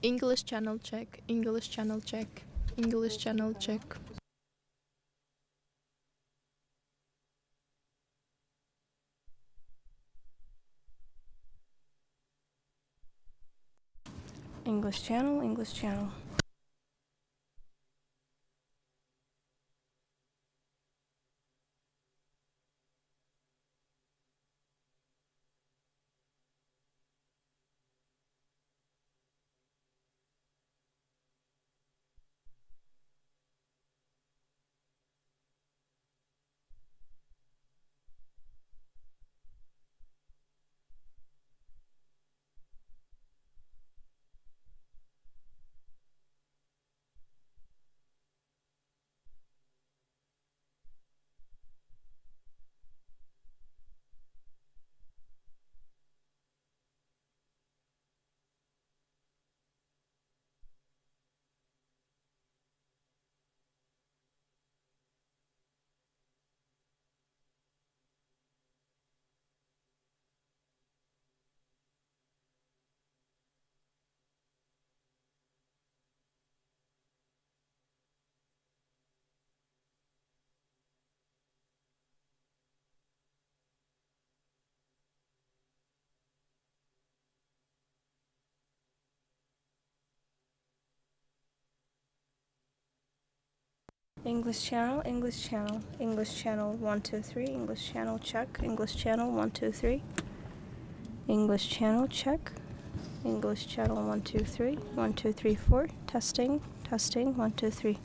English channel check. English channel check. English channel check. English channel, English channel. English channel, English channel, English channel 1 2 3, English channel check, English channel 1 2 3, English channel check, English channel 1 2 3, 1 2 3 4, testing, testing 1 2 3.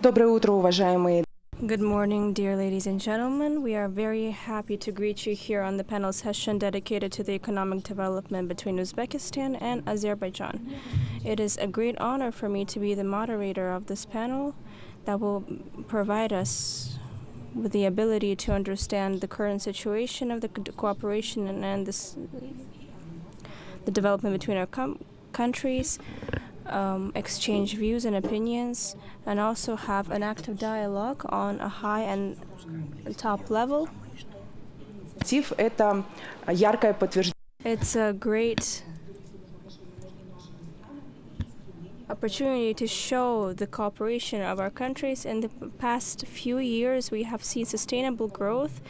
Доброе утро, уважаемые. Good morning, dear ladies and gentlemen. We are very happy to greet you here on the panel session dedicated to the economic development between Uzbekistan and Azerbaijan. It is a great honor for me to be the moderator of this panel that will provide us with the ability to understand the current situation of the cooperation and the development between our countries, exchange views and opinions, and also have an active dialogue on a high and top level. Это яркое подтверждение. It's a great opportunity to show the cooperation of our countries. In the past few years, we have seen sustainable growth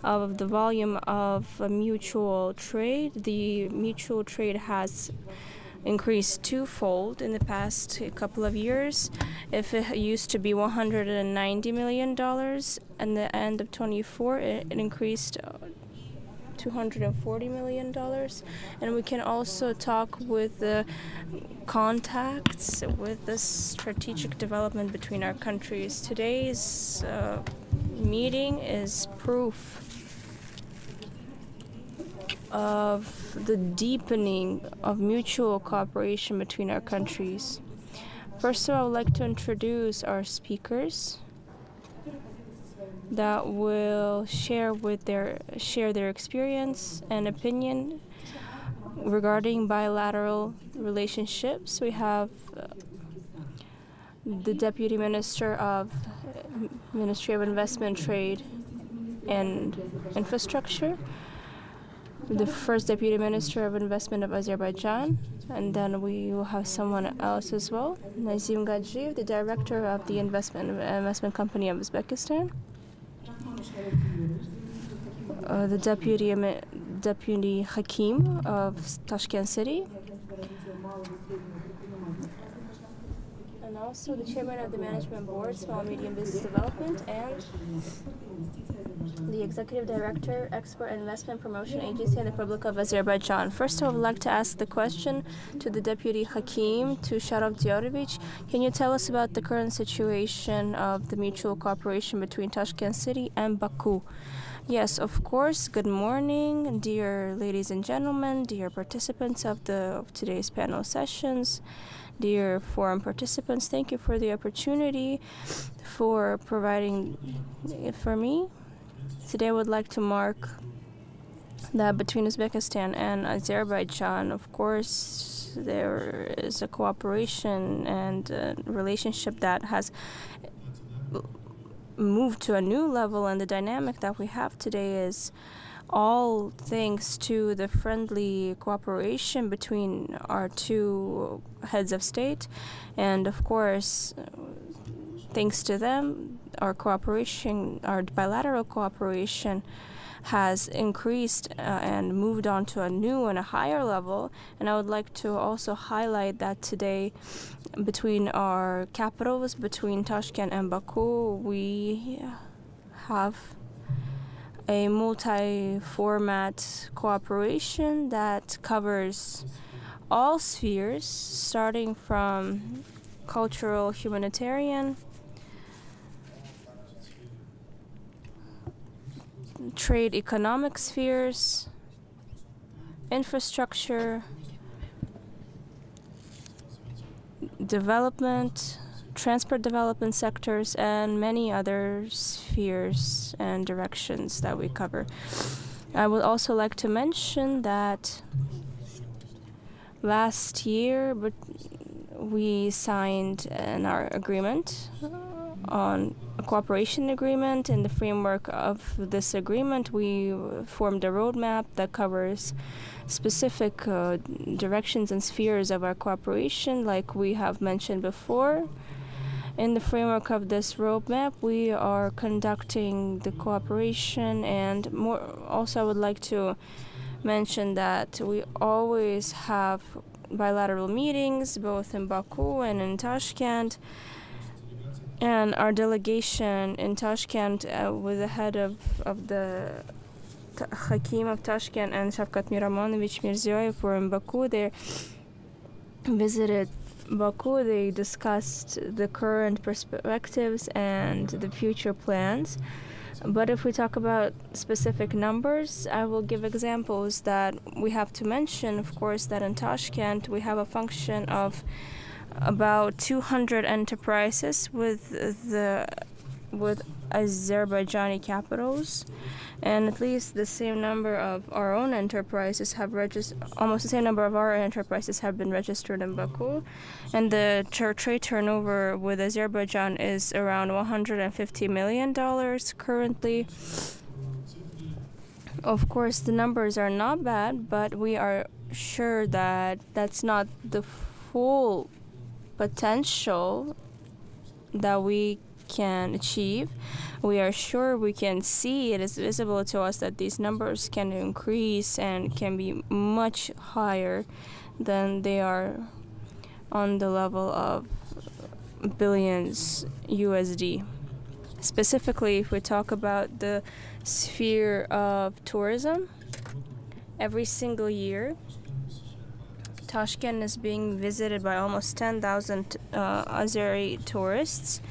of the volume of mutual trade. The mutual trade has increased twofold in the past couple of years. If it used to be $190 million at the end of 24, it increased $240 million. And we can also talk with the contacts with the strategic development between our countries. Today's meeting is proof of the deepening of mutual cooperation between our countries. First of all, I would like to introduce our speakers that will share their experience and opinion regarding bilateral relationships. We have the Deputy Minister of Ministry of Investment, Trade and Infrastructure, the first Deputy Minister of Investment of Azerbaijan, and then we will have someone else as well, Nazim Gadjiyev, the Director of the Investment Company of Uzbekistan, the Deputy Hakim of Tashkent City, and also the Chairman of the Management Board, Small and Medium Business Development, and the Executive Director, Export and Investment Promotion Agency in the Republic of Azerbaijan. First, I would like to ask the question to the Deputy Hakim, to Sharaf Diarovich. Can you tell us about the current situation of the mutual cooperation between Tashkent City and Baku? Yes, of course. Good morning, dear ladies and gentlemen, dear participants of today's panel sessions, dear forum participants. Thank you for the opportunity for providing it for me. Today I would like to mark that between Uzbekistan and Azerbaijan, of course, there is a cooperation and a relationship that has moved to a new level, and the dynamic that we have today is all thanks to the friendly cooperation between our two heads of state, and of course, thanks to them, our bilateral cooperation has increased and moved on to a new and a higher level. And I would like to also highlight that today, between our capitals, between Tashkent and Baku, we have a multi-format cooperation that covers all spheres, starting from cultural, humanitarian, trade, economic spheres, infrastructure, development, transport development sectors, and many other spheres and directions that we cover. I would also like to mention that last year we signed our agreement on a cooperation agreement. In the framework of this agreement, we formed a roadmap that covers specific directions and spheres of our cooperation, like we have mentioned before. In the framework of this roadmap, we are conducting the cooperation, and more. Also, I would like to mention that we always have bilateral meetings, both in Baku and in Tashkent. And our delegation in Tashkent, with the head of the Hakim of Tashkent and Shavkat Miramonovich Mirziyoyev, were in Baku. They visited Baku, they discussed the current perspectives and the future plans. But if we talk about specific numbers, I will give examples that we have to mention. Of course, that in Tashkent we have a function of about 200 enterprises with Azerbaijani capitals, and at least the same number of our own enterprises have almost the same number of our enterprises have been registered in Baku, and the trade turnover with Azerbaijan is around $150 million currently. Of course, the numbers are not bad, but we are sure that that's not the full potential that we can achieve. We are sure we can see, it is visible to us that these numbers can increase and can be much higher than they are on the level of billions USD. Specifically, if we talk about the sphere of tourism, every single year Tashkent is being visited by almost 10,000 Azeri tourists,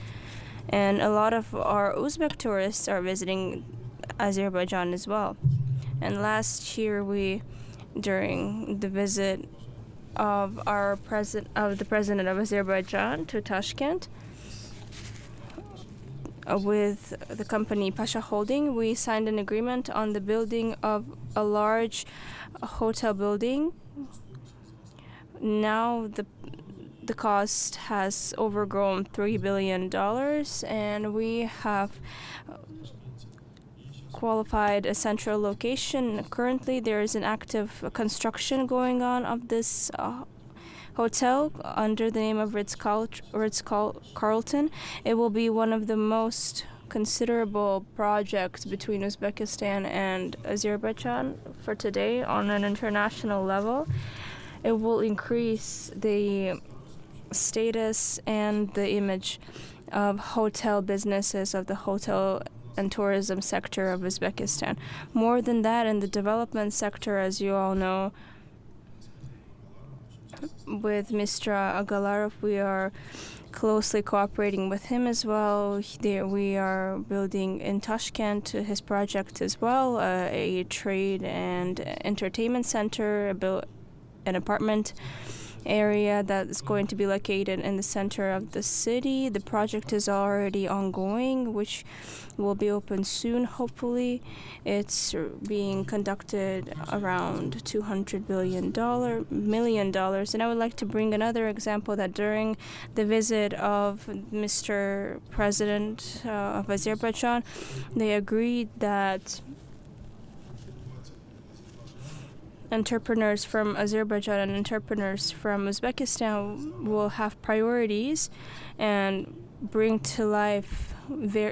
and a lot of our Uzbek tourists are visiting Azerbaijan as well. And last year, during the visit of the president of Azerbaijan to Tashkent, with the company Pasha Holding, we signed an agreement on the building of a large hotel building. Now the cost has overgrown $3 billion, and we have qualified a central location. Currently, there is an active construction going on of this hotel under the name of Ritz-Carlton. It will be one of the most considerable projects between Uzbekistan and Azerbaijan for today on an international level. It will increase the status and the image of hotel businesses, of the hotel and tourism sector of Uzbekistan. More than that, in the development sector, as you all know, with Mr. Agalarov, we are closely cooperating with him as well. We are building in Tashkent his project as well, a trade and entertainment center, an apartment area that is going to be located in the center of the city. The project is already ongoing, which will be open soon, hopefully. It's being conducted around $200 million. And I would like to bring another example that during the visit of Mr. President of Azerbaijan, they agreed that entrepreneurs from Azerbaijan and entrepreneurs from Uzbekistan will have priorities and bring to life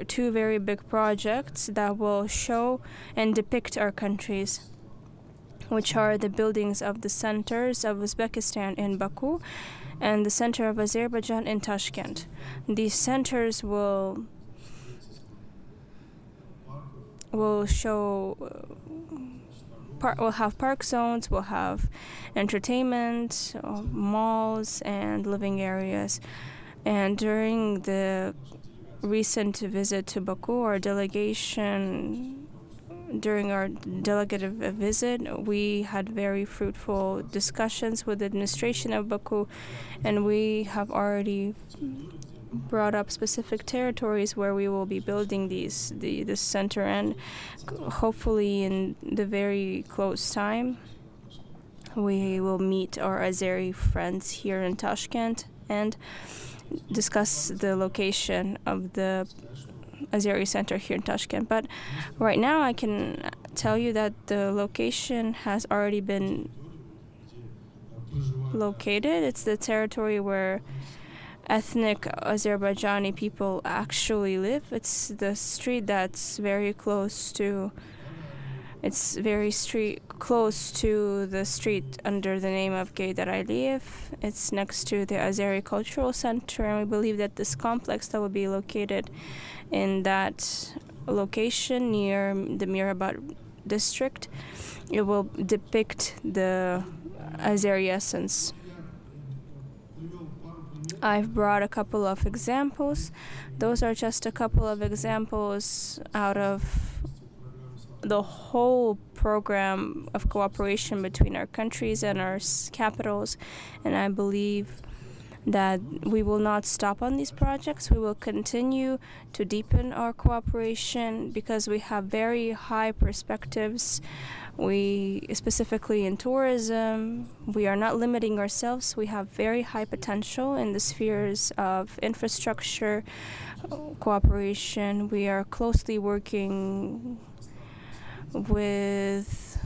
two very big projects that will show and depict our countries, which are the buildings of the centers of Uzbekistan in Baku and the center of Azerbaijan in Tashkent. These centers will show we'll have park zones, we'll have entertainment, malls, and living areas. And during the recent visit to Baku, during our delegate visit, we had very fruitful discussions with the administration of Baku, and we have already brought up specific territories where we will be building this center, and hopefully in the very close time we will meet our Azeri friends here in Tashkent and discuss the location of the Azeri center here in Tashkent. But right now I can tell you that the location has already been located. It's the territory where ethnic Azerbaijani people actually live. It's the street that's very close to the street under the name of Gaydar Aliyev. It's next to the Azeri Cultural Center, and we believe that this complex that will be located in that location near the Mirabat district, it will depict the Azeri essence. I've brought a couple of examples. Those are just a couple of examples out of the whole program of cooperation between our countries and our capitals. And I believe that we will not stop on these projects. We will continue to deepen our cooperation because we have very high perspectives. We, specifically in tourism, we are not limiting ourselves. We have very high potential in the spheres of infrastructure, cooperation. We are closely working with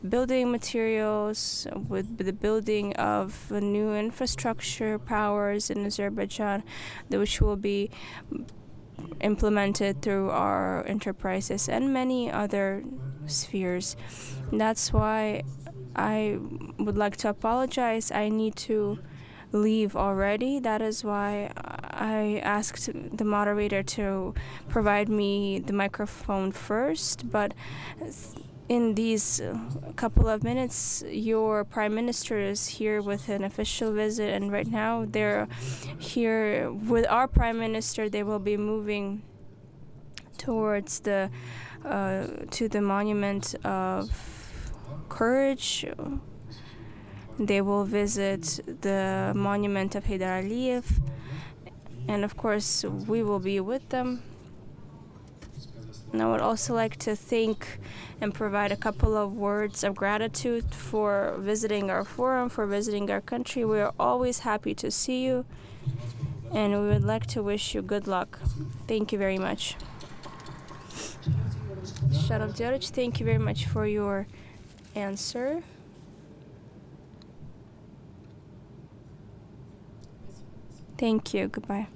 building materials, with the building of new infrastructure powers in Azerbaijan, which will be implemented through our enterprises and many other spheres. That's why I would like to apologize. I need to leave already. That is why I asked the moderator to provide me the microphone first, but in these couple of minutes, your prime minister is here with an official visit, and right now they're here with our prime minister. They will be moving towards the to the monument of courage. They will visit the monument of Heydar Aliyev, and of course we will be with them. And I would also like to thank and provide a couple of words of gratitude for visiting our forum, for visiting our country. We are always happy to see you, and we would like to wish you good luck. Thank you very much. Sharaf Diaric, thank you very much for your answer. Thank you. Goodbye.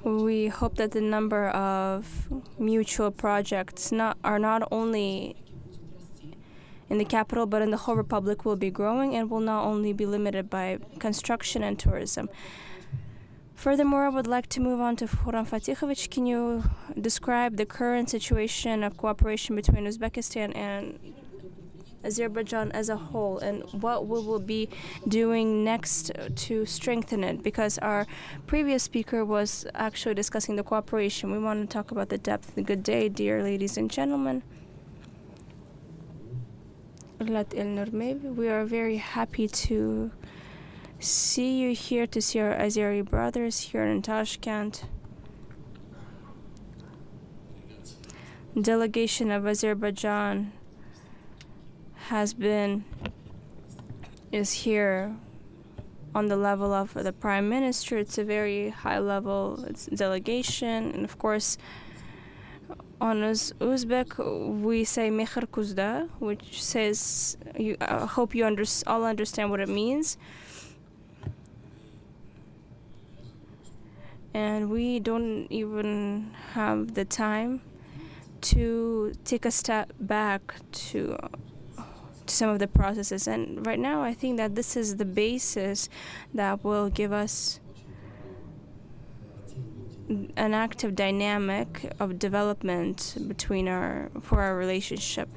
We hope that the number of mutual projects are not only in the capital but in the whole republic will be growing and will not only be limited by construction and tourism. Furthermore, I would like to move on to Khurram Fatikhovich. Can you describe the current situation of cooperation between Uzbekistan and Azerbaijan as a whole, and what we will be doing next to strengthen it? Because our previous speaker was actually discussing the cooperation. We want to talk about the depth. Good day, dear ladies and gentlemen. We are very happy to see you here, to see our Azeri brothers here in Tashkent. Delegation of Azerbaijan is here on the level of the prime minister. It's a very high level delegation, and of course on Uzbek we say Mekhr Kuzda, which says, I hope you all understand what it means. And we don't even have the time to take a step back to some of the processes. And right now I think that this is the basis that will give us an active dynamic of development for our relationship.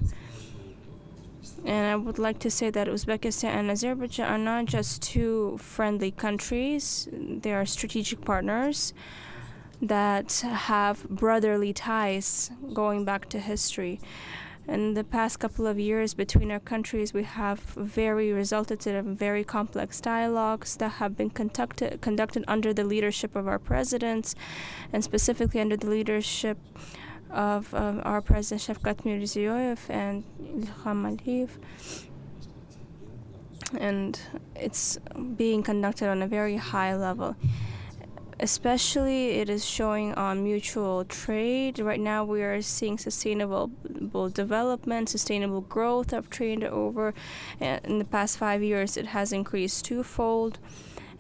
And I would like to say that Uzbekistan and Azerbaijan are not just two friendly countries. They are strategic partners that have brotherly ties going back to history. In the past couple of years between our countries, we have resulted in very complex dialogues that have been conducted under the leadership of our presidents, and specifically under the leadership of our President Shavkat Mirziyoyev and Ilham Aliyev. And it's being conducted on a very high level. Especially it is showing on mutual trade. Right now we are seeing sustainable development, sustainable growth of trade over. In the past 5 years it has increased twofold.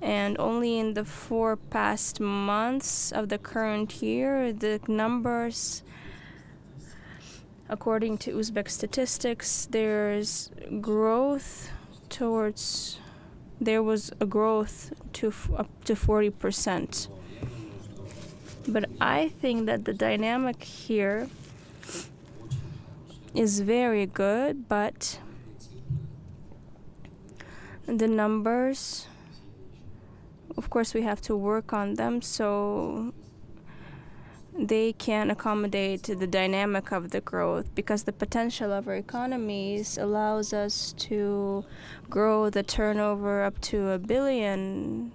And only in the 4 past months of the current year, the numbers, according to Uzbek statistics, there was a growth up to 40%. But I think that the dynamic here is very good, but the numbers, of course, we have to work on them so they can accommodate the dynamic of the growth, because the potential of our economies allows us to grow the turnover up to $1 billion.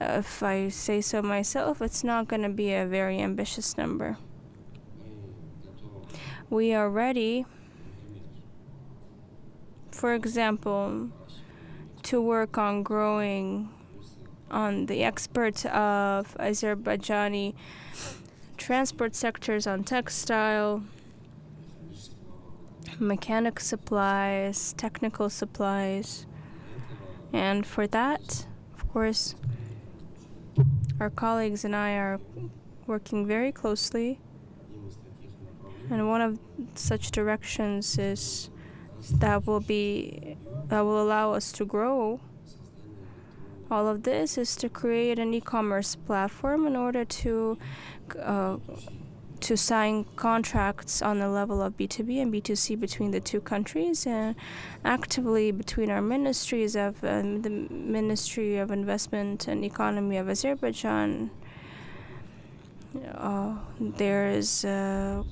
If I say so myself, it's not going to be a very ambitious number. We are ready, for example, to work on growing on the export of Azerbaijani transport sectors on textile, mechanic supplies, technical supplies. And for that, of course, our colleagues and I are working very closely. And one of such directions is that will allow us to grow. All of this is to create an e-commerce platform in order to sign contracts on the level of B2B and B2C between the two countries, and actively between our ministries of the Ministry of Investment and Economy of Azerbaijan. There is an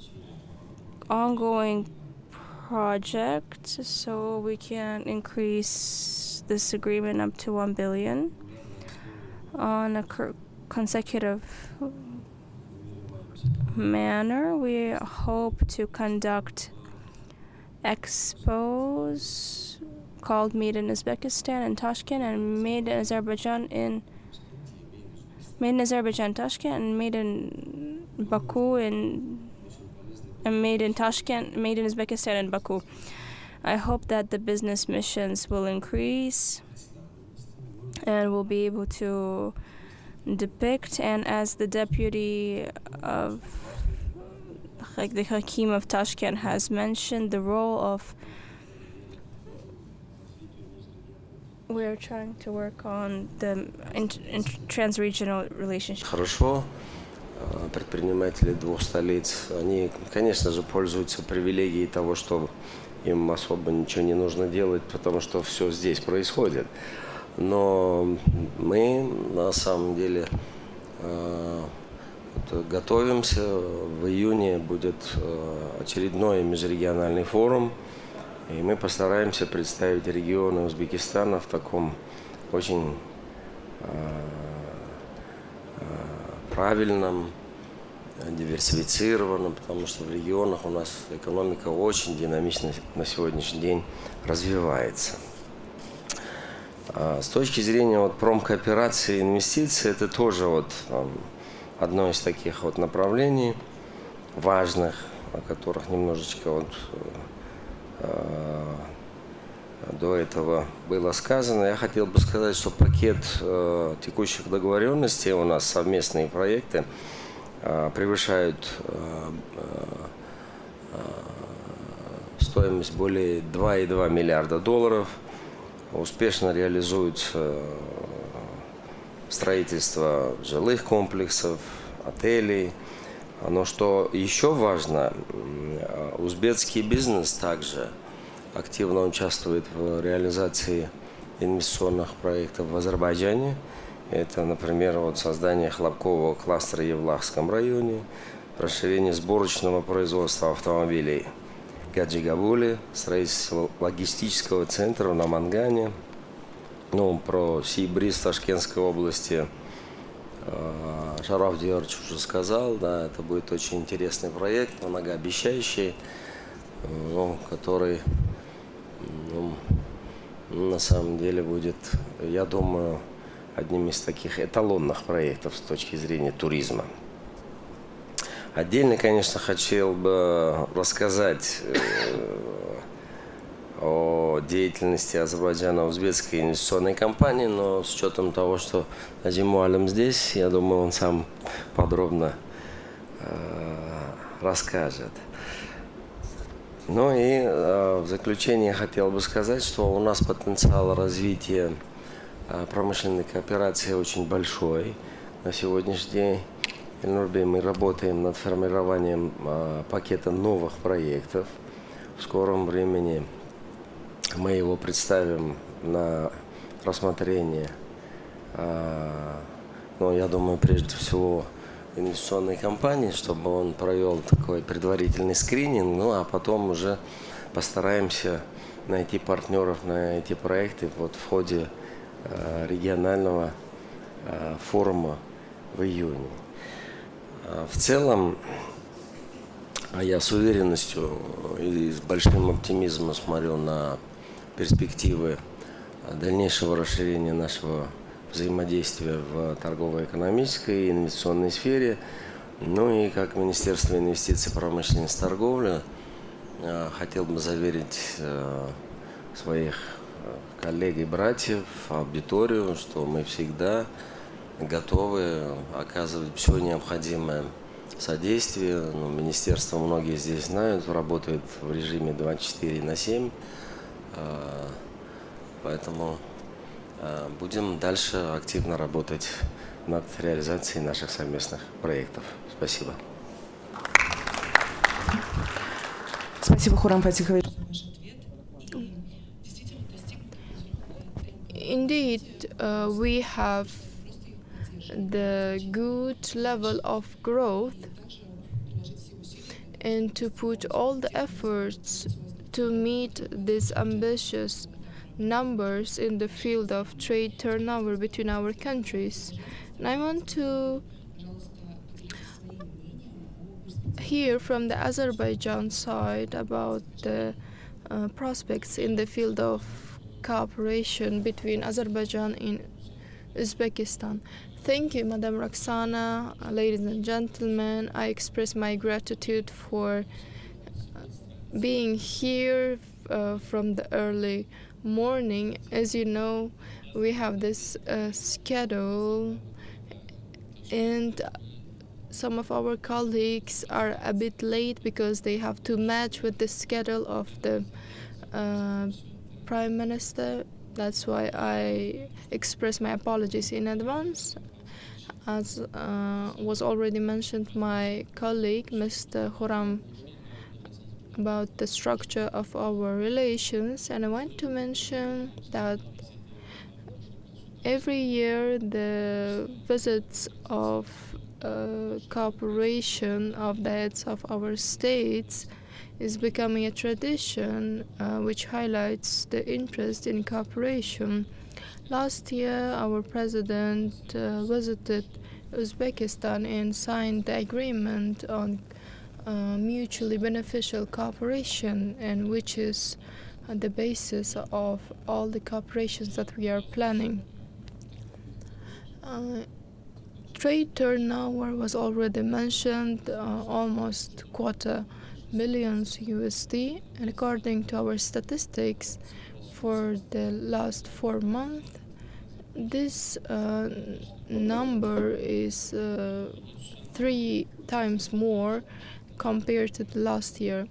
ongoing project so we can increase this agreement up to $1 billion on a consecutive manner. We hope to conduct expos called Made in Uzbekistan in Tashkent, and Made in Azerbaijan Tashkent, and Made in Baku and Made in Tashkent, Made in Uzbekistan and Baku. I hope that the business missions will increase and will be able to depict, and as the deputy of the Hakim of Tashkent has mentioned, the role of we're trying to work on the trans-regional relationship. Хорошо. Предприниматели двух столиц, они, конечно же, пользуются привилегией того, что им особо ничего не нужно делать, потому что все здесь происходит. Но мы на самом деле готовимся. В июне будет очередной межрегиональный форум, и мы постараемся представить регионы Узбекистана в таком очень правильном, диверсифицированном, потому что в регионах у нас экономика очень динамично на сегодняшний день развивается. С точки зрения промкооперации и инвестиций, это тоже одно из таких направлений важных, о которых немножечко до этого было сказано. Я хотел бы сказать, что пакет текущих договоренностей у нас, совместные проекты, превышают стоимость более $2,2 миллиарда. Успешно реализуется строительство жилых комплексов, отелей. Но что еще важно, узбекский бизнес также активно участвует в реализации инвестиционных проектов в Азербайджане. Это, например, создание хлопкового кластера в Евлахском районе, расширение сборочного производства автомобилей в Гаджигабуле, строительство логистического центра на Мангане. Про Сибриз Ташкентской области Шараф Диарович уже сказал, да, это будет очень интересный проект, многообещающий, который на самом деле будет, я думаю, одним из таких эталонных проектов с точки зрения туризма. Отдельно, конечно, хотел бы рассказать о деятельности Азербайджано-узбекской инвестиционной компании, но с учетом того, что Назим Муалим здесь, я думаю, он сам подробно расскажет. И в заключение хотел бы сказать, что у нас потенциал развития промышленной кооперации очень большой. На сегодняшний день мы работаем над формированием пакета новых проектов. В скором времени мы его представим на рассмотрение, я думаю, прежде всего, инвестиционной компании, чтобы он провел такой предварительный скрининг, а потом уже постараемся найти партнеров на эти проекты в ходе регионального форума в июне. В целом, я с уверенностью и с большим оптимизмом смотрю на перспективы дальнейшего расширения нашего взаимодействия в торгово-экономической и инвестиционной сфере. И как Министерство инвестиций, промышленности и торговли хотел бы заверить своих коллег и братьев, аудиторию, что мы всегда готовы оказывать все необходимое содействие. Министерство, многие здесь знают, работает в режиме 24/7, поэтому будем дальше активно работать над реализацией наших совместных проектов. Спасибо. Спасибо, Хурам Фатихович. Indeed, we have the good level of growth, and to put all the efforts to meet these ambitious numbers in the field of trade turnover between our countries. And I want to hear from the Azerbaijan side about the prospects in the field of cooperation between Azerbaijan and Uzbekistan. Thank you, Madam Roxana. Ladies and gentlemen, I express my gratitude for being here from the early morning. As you know, we have this schedule, and some of our colleagues are a bit late because they have to match with the schedule of the Prime Minister. That's why I express my apologies in advance. As was already mentioned, my colleague, Mr. Huram, about the structure of our relations, and I want to mention that every year the visits of cooperation of the heads of our states is becoming a tradition, which highlights the interest in cooperation. Last year, our president visited Uzbekistan and signed the agreement on mutually beneficial cooperation, and which is the basis of all the cooperations that we are planning. Trade turnover was already mentioned, almost $250 million USD, and according to our statistics for the last 4 months, this number is 3 times more compared to the last year.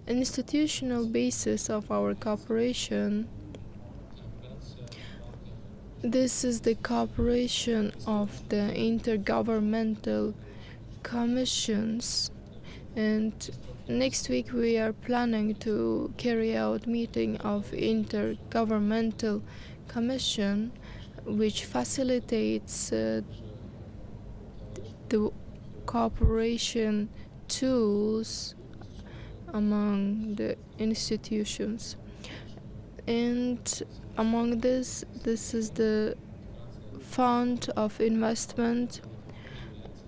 An institutional basis of our cooperation, this is the cooperation of the intergovernmental commissions, and next week we are planning to carry out meeting of intergovernmental commission, which facilitates the cooperation tools among the institutions. And among this is the fund of investment,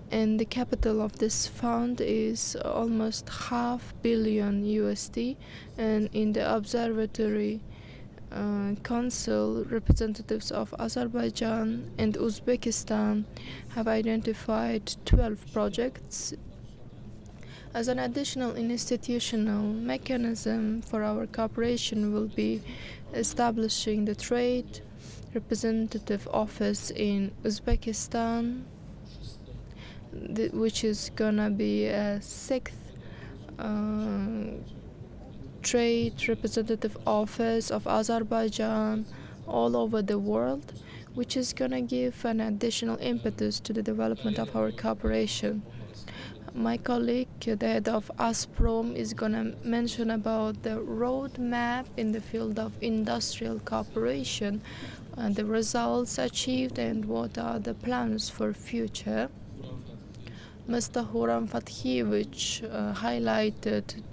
and the capital of this fund is almost $500 million USD. And in the observatory council, representatives of Azerbaijan and Uzbekistan have identified 12 projects. As an additional institutional mechanism for our cooperation, will be establishing the trade representative office in Uzbekistan, which is gonna be a 6th trade representative office of Azerbaijan all over the world, which is gonna give an additional impetus to the development of our cooperation. My colleague, the head of Azprom, is going to mention about the roadmap in the field of industrial cooperation, the results achieved, and what are the plans for future. Mr. Huram Fathievich highlighted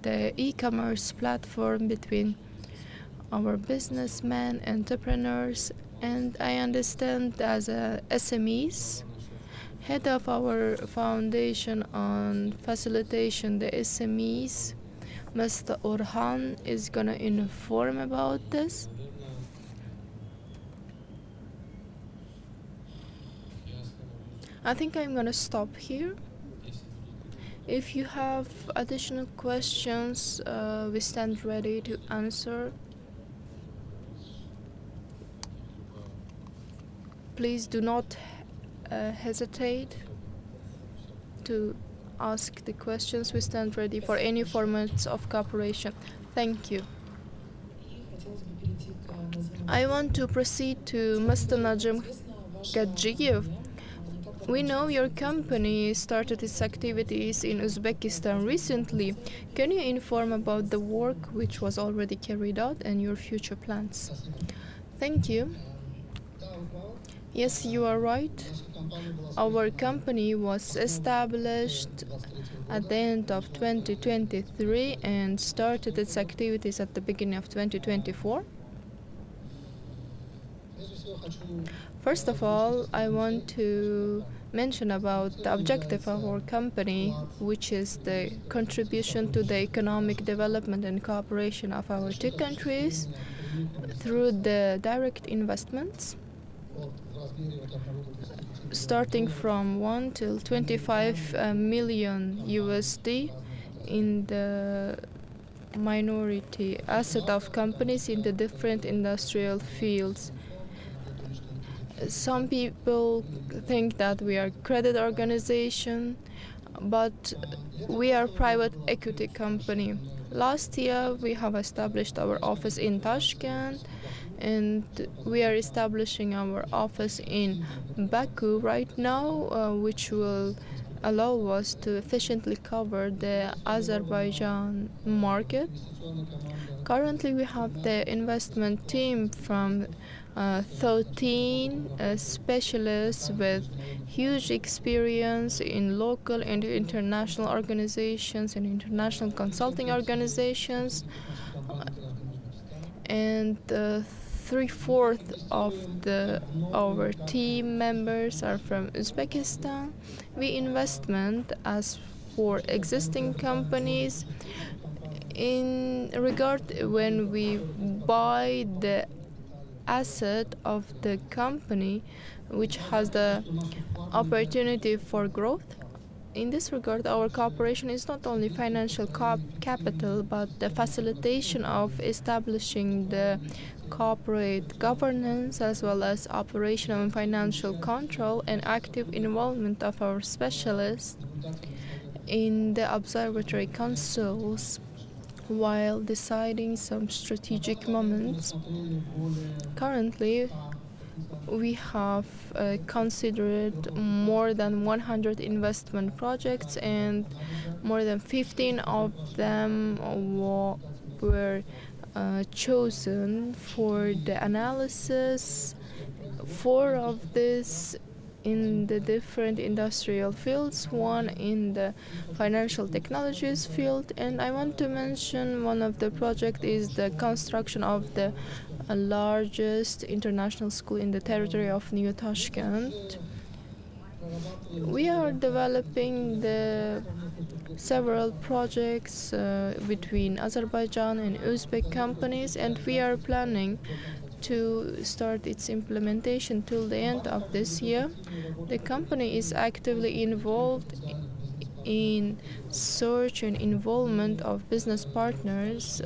the e-commerce platform between our businessmen, entrepreneurs, and I understand as a SMEs. Head of our foundation on facilitation the SMEs, Mr. Orhan, is going to inform about this. I think I'm going to stop here. If you have additional questions, we stand ready to answer. Please do not hesitate to ask the questions. We stand ready for any formats of cooperation. Thank you. I want to proceed to Mr. Najim Gadjiev. We know your company started its activities in Uzbekistan recently. Can you inform about the work which was already carried out and your future plans? Thank you. Yes, you are right. Our company was established at the end of 2023 and started its activities at the beginning of 2024. First of all, I want to mention about the objective of our company, which is the contribution to the economic development and cooperation of our two countries through the direct investments, starting from 1 till 25 million USD in the minority asset of companies in the different industrial fields. Some people think that we are a credit organization, but we are a private equity company. Last year, we have established our office in Tashkent, and we are establishing our office in Baku right now, which will allow us to efficiently cover the Azerbaijan market. Currently, we have the investment team from 13 specialists with huge experience in local and international organizations and international consulting organizations, and 3/4 of our team members are from Uzbekistan. We investment as for existing companies in regard when we buy the asset of the company which has the opportunity for growth. In this regard, our cooperation is not only financial capital, but the facilitation of establishing the corporate governance, as well as operational and financial control and active involvement of our specialists in the observatory councils while deciding some strategic moments. Currently, we have considered more than 100 investment projects, and more than 15 of them were chosen for the analysis. 4 of these in the different industrial fields, 1 in the financial technologies field, and I want to mention one of the projects is the construction of the largest international school in the territory of New Tashkent. We are developing the several projects between Azerbaijan and Uzbek companies, and we are planning to start its implementation till the end of this year. The company is actively involved in search and involvement of business partners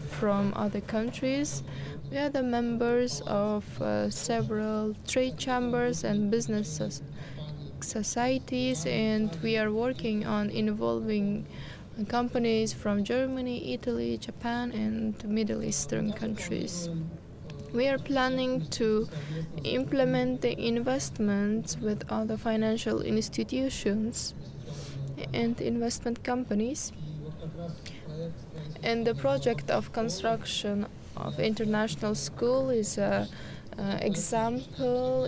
from other countries. We are the members of several trade chambers and business societies, and we are working on involving companies from Germany, Italy, Japan, and Middle Eastern countries. We are planning to implement the investments with other financial institutions and investment companies. And the project of construction of international school is an example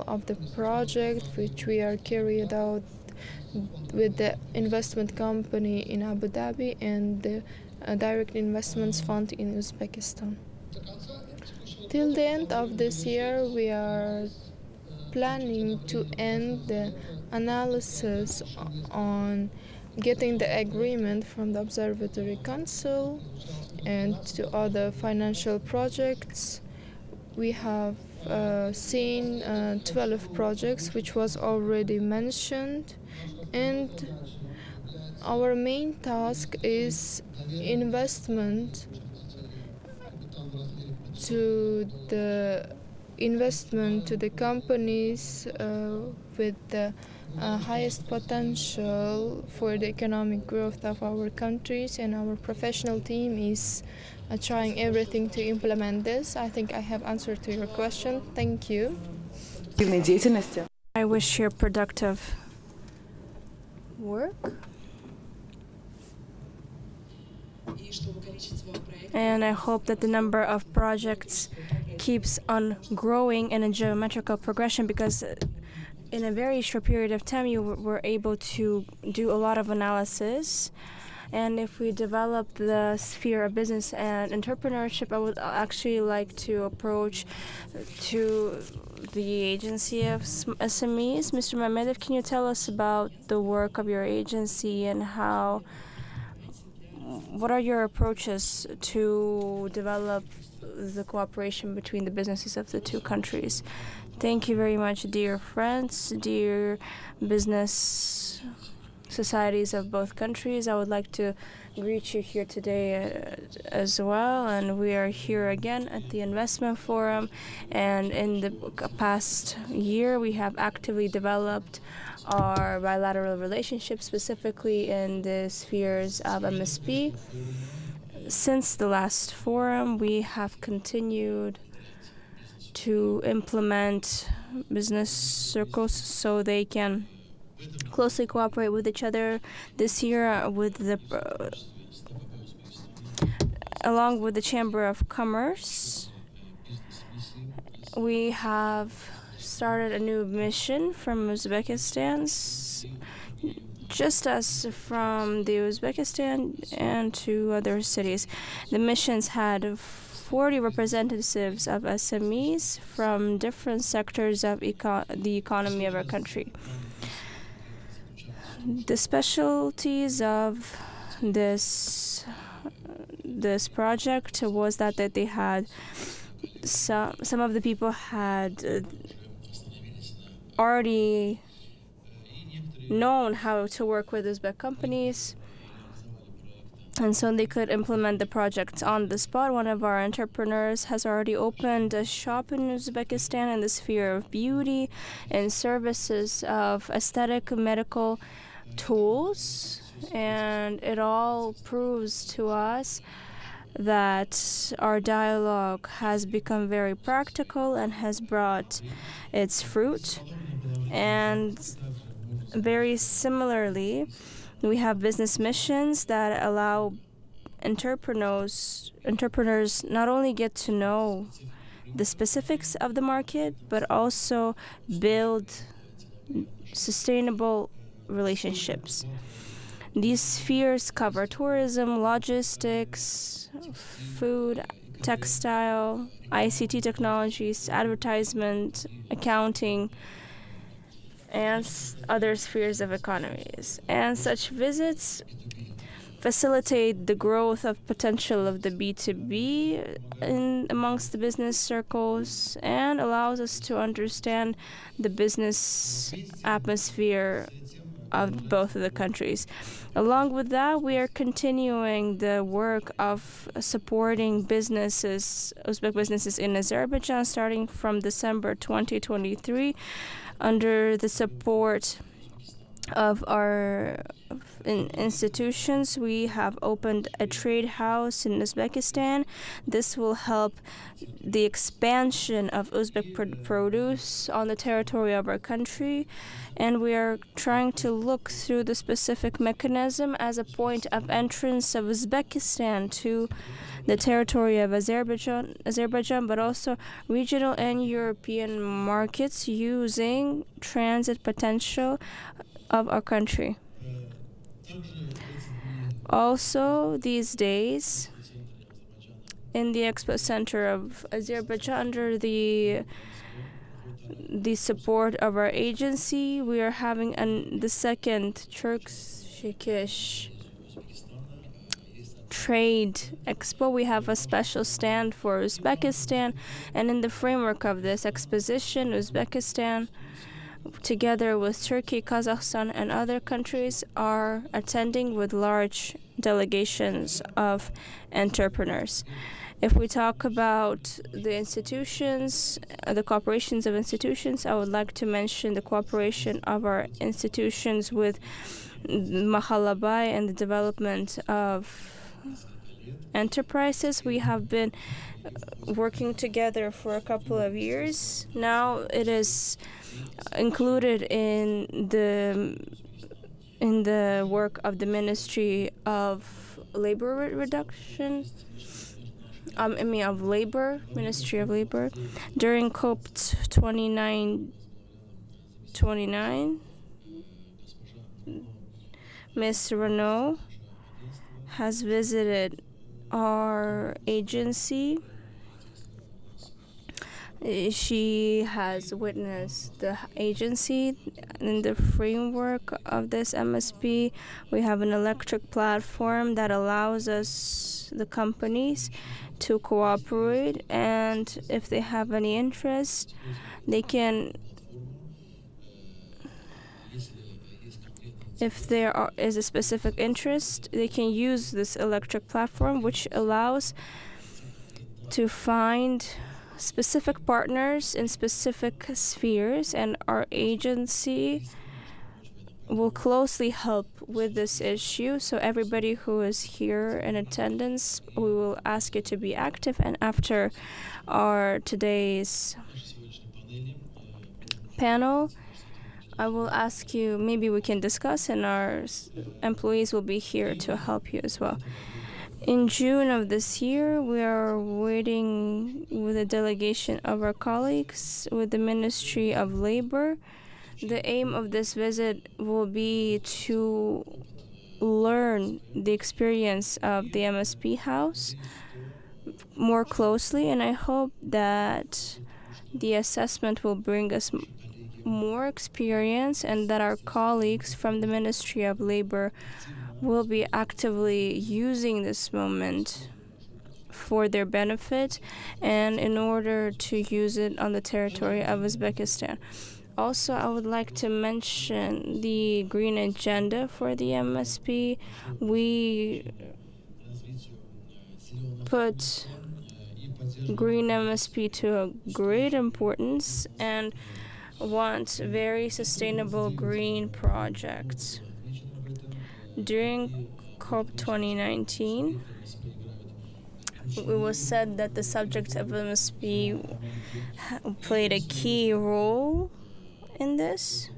of the project which we are carried out with the investment company in Abu Dhabi and the direct investments fund in Uzbekistan. Till the end of this year, we are planning to end the analysis on getting the agreement from the Observatory Council and to other financial projects. We have seen 12 projects, which was already mentioned, and our main task is investment to the companies with the highest potential for the economic growth of our countries, and our professional team is trying everything to implement this. I think I have answered to your question. Thank you. I wish you productive work. And I hope that the number of projects keeps on growing in a geometrical progression, because in a very short period of time you were able to do a lot of analysis. And if we develop the sphere of business and entrepreneurship, I would actually like to approach to the agency of SMEs. Mr. Mamedov, can you tell us about the work of your agency and what are your approaches to develop the cooperation between the businesses of the two countries? Thank you very much, dear friends, dear business societies of both countries. I would like to greet you here today as well, and we are here again at the Investment Forum, and in the past year we have actively developed our bilateral relationship, specifically in the spheres of MSP. Since the last forum, we have continued to implement business circles so they can closely cooperate with each other. This year, along with the Chamber of Commerce, we have started a new mission from Uzbekistan, just as from the Uzbekistan and to other cities. The missions had 40 representatives of SMEs from different sectors of the economy of our country. The specialties of this project was that they had some of the people had already known how to work with Uzbek companies, and so they could implement the projects on the spot. One of our entrepreneurs has already opened a shop in Uzbekistan in the sphere of beauty and services of aesthetic medical tools, and it all proves to us that our dialogue has become very practical and has brought its fruit. And very similarly, we have business missions that allow entrepreneurs not only get to know the specifics of the market, but also build sustainable relationships. These spheres cover tourism, logistics, food, textile, ICT technologies, advertisement, accounting, and other spheres of economies. And such visits facilitate the growth of potential of the B2B amongst the business circles, and allows us to understand the business atmosphere of both of the countries. Along with that, we are continuing the work of supporting businesses, Uzbek businesses in Azerbaijan, starting from December 2023, under the support of our institutions. We have opened a trade house in Uzbekistan. This will help the expansion of Uzbek produce on the territory of our country, and we are trying to look through the specific mechanism as a point of entrance of Uzbekistan to the territory of Azerbaijan, but also regional and European markets using transit potential of our country. Also, these days, in the Expo Center of Azerbaijan, under the support of our agency, we are having the second Turkish Trade Expo. We have a special stand for Uzbekistan, and in the framework of this exposition, Uzbekistan, together with Turkey, Kazakhstan, and other countries, are attending with large delegations of entrepreneurs. If we talk about the institutions, the cooperations of institutions, I would like to mention the cooperation of our institutions with Mahalabai and the development of enterprises. We have been working together for a couple of years. Now it is included in the work of the Ministry of Labor Reduction. Of Labor, Ministry of Labor. During COP 29, Ms. Renault has visited our agency. She has witnessed the agency. In the framework of this MSP, we have an electric platform that allows us, the companies, to cooperate, and if they have any interest, they can, if there is a specific interest, they can use this electric platform, which allows to find specific partners in specific spheres, and our agency will closely help with this issue. So everybody who is here in attendance, we will ask you to be active, and after our today's panel, I will ask you, maybe we can discuss, and our employees will be here to help you as well. In June of this year, we are waiting with a delegation of our colleagues with the Ministry of Labor. The aim of this visit will be to learn the experience of the MSP house more closely, and I hope that the assessment will bring us more experience, and that our colleagues from the Ministry of Labor will be actively using this moment for their benefit and in order to use it on the territory of Uzbekistan. Also, I would like to mention the green agenda for the MSP. We put green MSP to a great importance and want very sustainable green projects. During COP 2019, it was said that the subject of MSP played a key role in this,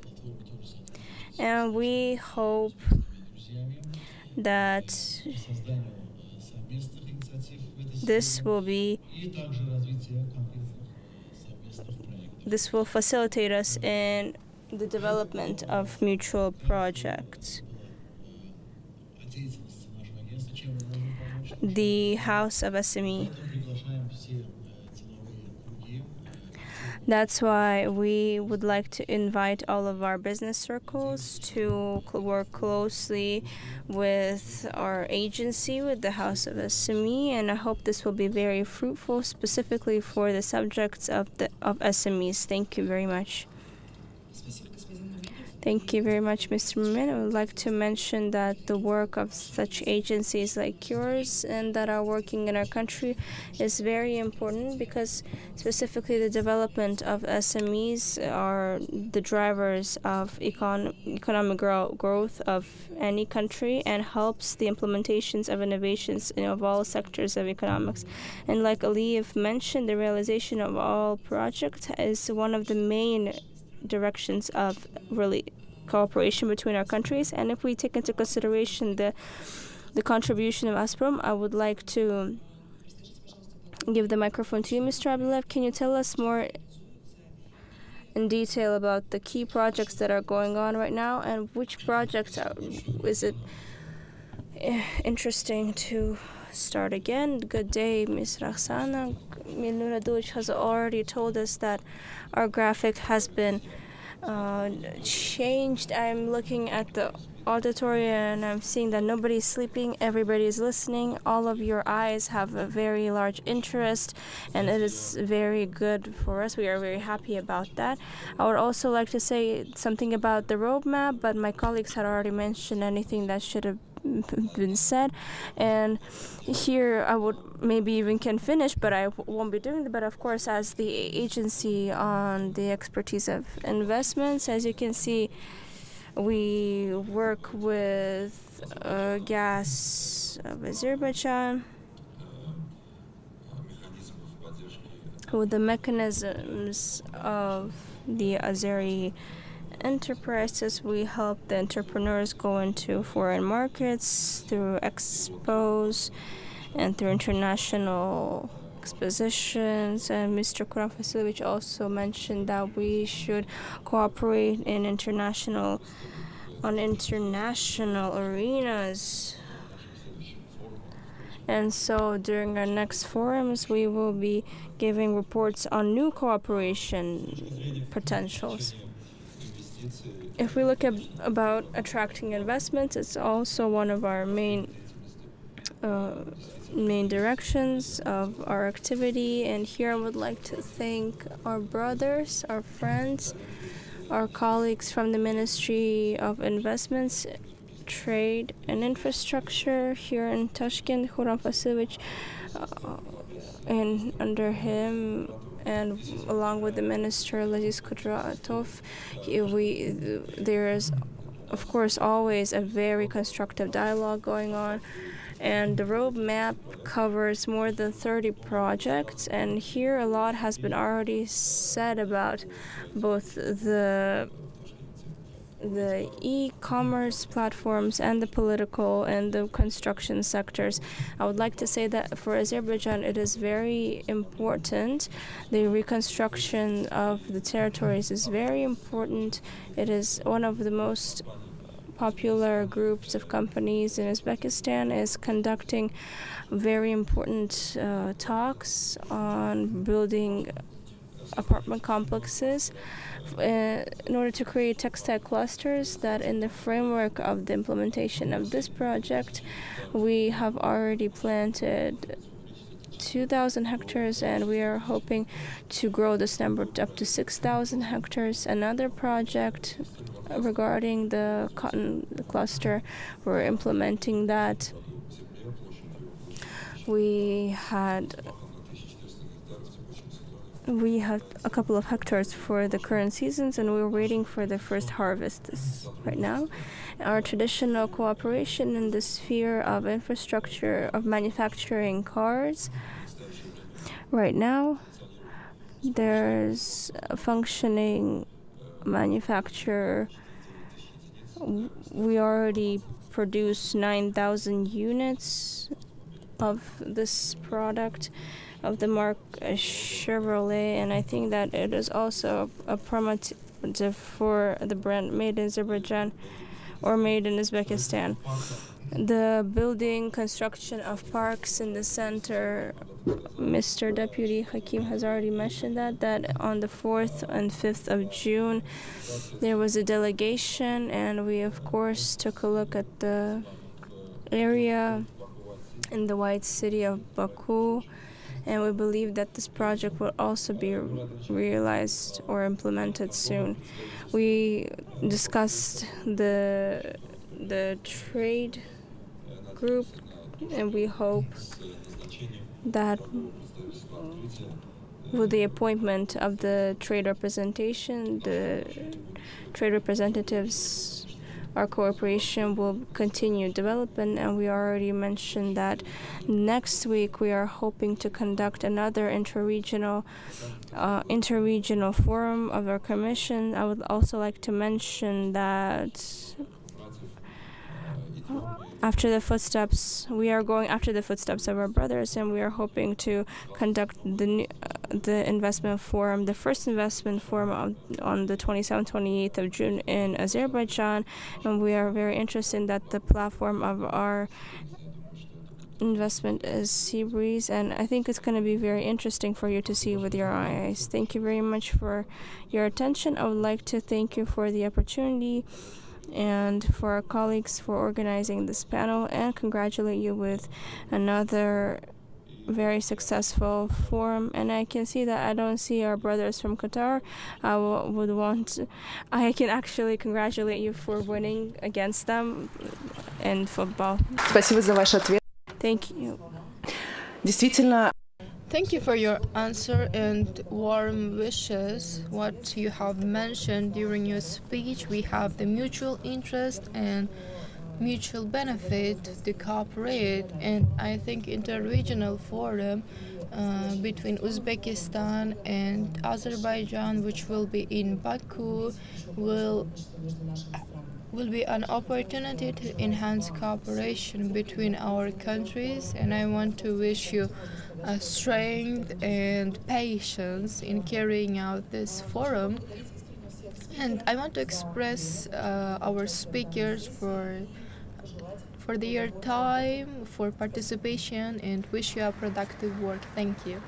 and we hope that this will facilitate us in the development of mutual projects. The House of SME. That's why we would like to invite all of our business circles to work closely with our agency, with the House of SME, and I hope this will be very fruitful, specifically for the subjects of SMEs. Thank you very much. Thank you very much, Mr. Mumin. I would like to mention that the work of such agencies like yours and that are working in our country is very important, because specifically the development of SMEs are the drivers of economic growth of any country, and helps the implementations of innovations of all sectors of economics. And like Aliyev mentioned, the realization of all projects is one of the main directions of really cooperation between our countries. And if we take into consideration the contribution of Asprom, I would like to give the microphone to you, Mr. Abdullayev. Can you tell us more in detail about the key projects that are going on right now, and which projects is it interesting to start again? Good day, Ms. Rakhsana. Milnura Duch has already told us that our graphic has been changed. I'm looking at the auditory and I'm seeing that nobody's sleeping, everybody's listening. All of your eyes have a very large interest, and it is very good for us. We are very happy about that. I would also like to say something about the roadmap, but my colleagues had already mentioned anything that should have been said, and here I would maybe even can finish, but I won't be doing it. But of course, as the agency on the expertise of investments, as you can see, we work with gas of Azerbaijan, with the mechanisms of the Azeri enterprises. We help the entrepreneurs go into foreign markets through expos and through international expositions. And Mr. Kuram Vasilovich also mentioned that we should cooperate in international arenas. And so during our next forums, we will be giving reports on new cooperation potentials. If we look at about attracting investments, it's also one of our main directions of our activity. And here I would like to thank our brothers, our friends, our colleagues from the Ministry of Investments, Trade and Infrastructure here in Tashkent, Khurram Vasilovich, and under him, and along with the Minister Laziz Kudratov, there is, of course, always a very constructive dialogue going on. And the roadmap covers more than 30 projects, and here a lot has been already said about both the e-commerce platforms and the political and the construction sectors. I would like to say that for Azerbaijan it is very important. The reconstruction of the territories is very important. It is one of the most popular groups of companies in Uzbekistan is conducting very important talks on building apartment complexes in order to create textile clusters. That in the framework of the implementation of this project, we have already planted 2,000 hectares, and we are hoping to grow this number up to 6,000 hectares. Another project regarding the cotton cluster, we're implementing that. We had a couple of hectares for the current seasons, and we're waiting for the first harvest right now. Our traditional cooperation in the sphere of infrastructure of manufacturing cars. Right now, there's a functioning manufacturer. We already produce 9,000 units of this product of the mark Chevrolet, and I think that it is also a promotive for the brand made in Azerbaijan or made in Uzbekistan. The building construction of parks in the center, Mr. Deputy Hakim has already mentioned that on the 4th and 5th of June there was a delegation, and we of course took a look at the area in the white city of Baku, and we believe that this project will also be realized or implemented soon. We discussed the trade group, and we hope that with the appointment of the trade representation, the trade representatives, our cooperation will continue development. And we already mentioned that next week we are hoping to conduct another interregional forum of our commission. I would also like to mention that we are going after the footsteps of our brothers, and we are hoping to conduct the investment forum, the first investment forum on the 27th, 28th of June in Azerbaijan. And we are very interested in that the platform of our investment is Sea Breeze, and I think it's going to be very interesting for you to see with your eyes. Thank you very much for your attention. I would like to thank you for the opportunity and for our colleagues for organizing this panel, and congratulate you with another very successful forum. And I can see that I don't see our brothers from Qatar. I can actually congratulate you for winning against them in football. Спасибо за ваш ответ. Thank you. Действительно, Thank you for your answer and warm wishes. What you have mentioned during your speech, we have the mutual interest and mutual benefit to cooperate, and I think interregional forum between Uzbekistan and Azerbaijan, which will be in Baku, will be an opportunity to enhance cooperation between our countries. And I want to wish you strength and patience in carrying out this forum. And I want to express our speakers for their time, for participation, and wish you a productive work. Thank you.